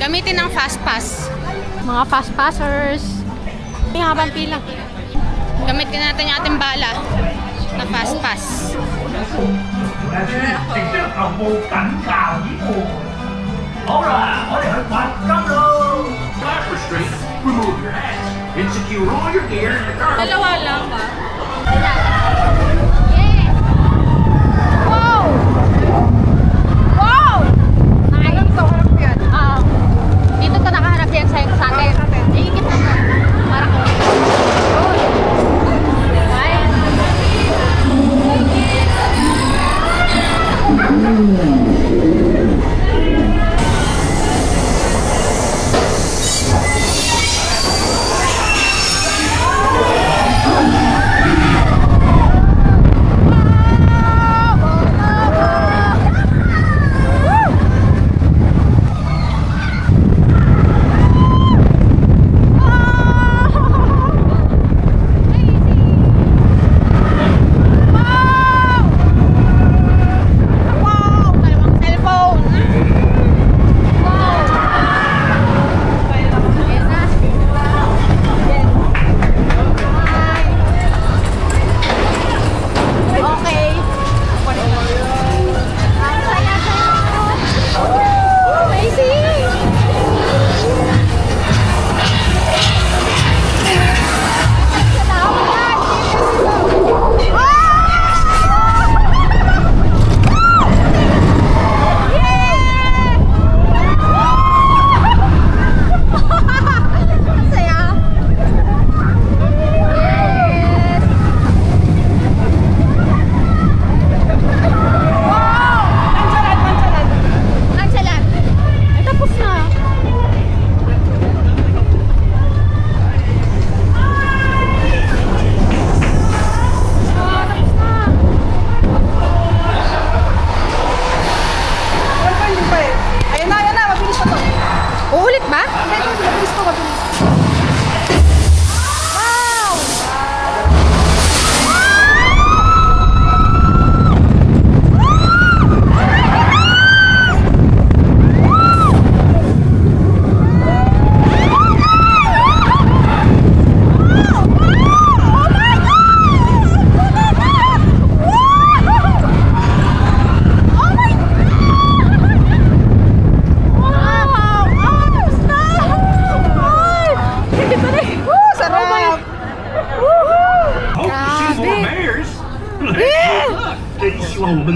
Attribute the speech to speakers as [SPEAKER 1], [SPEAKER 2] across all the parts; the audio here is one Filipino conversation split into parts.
[SPEAKER 1] Gamitin ng fast pass. Mga fast passers. May habang pila. Gamitin natin yung ating bala na fast pass.
[SPEAKER 2] Alright, remove your hat and secure all your gear in the car.
[SPEAKER 1] Dalawa lang ba? Dito ka nakaharap yan sa atin. Iikip na mo. Para ko.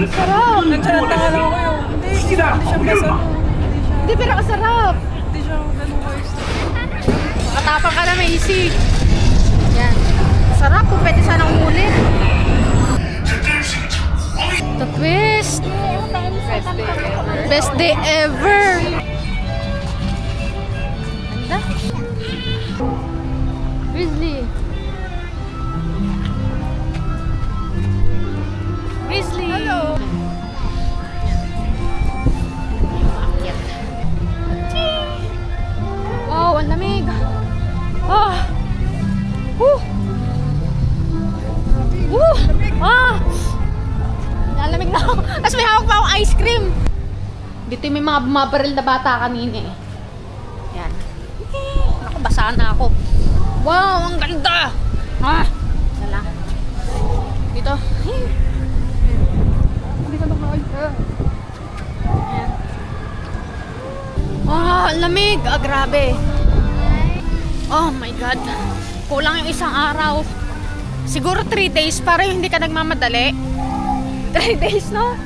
[SPEAKER 3] Sarap! Nagsalanta lang ako yun. Hindi siya masarap.
[SPEAKER 1] Hindi, pero kasarap.
[SPEAKER 3] Hindi siya ganun guys.
[SPEAKER 1] Matapang ka na, Macy. Yan. Sarap kung pwede sanang umulit. The twist. Best day ever. Ganda. Grizzly. Grizzly. Hello. Wow, ang lamig. Ah. Ah. Nalamig na ako. Tapos may hawak pa akong ice cream. Dito may mga bumabaril na bata kanina eh. Yan. Ako, basa na ako. Wow, ang ganda. Ah. Wala. Dito. Dito na kayo. Yan. Oh, ang lamig. Ah, grabe. Oh my God. Kulang yung isang araw. Siguro 3 days para hindi ka nagmamadali. 3 days, no?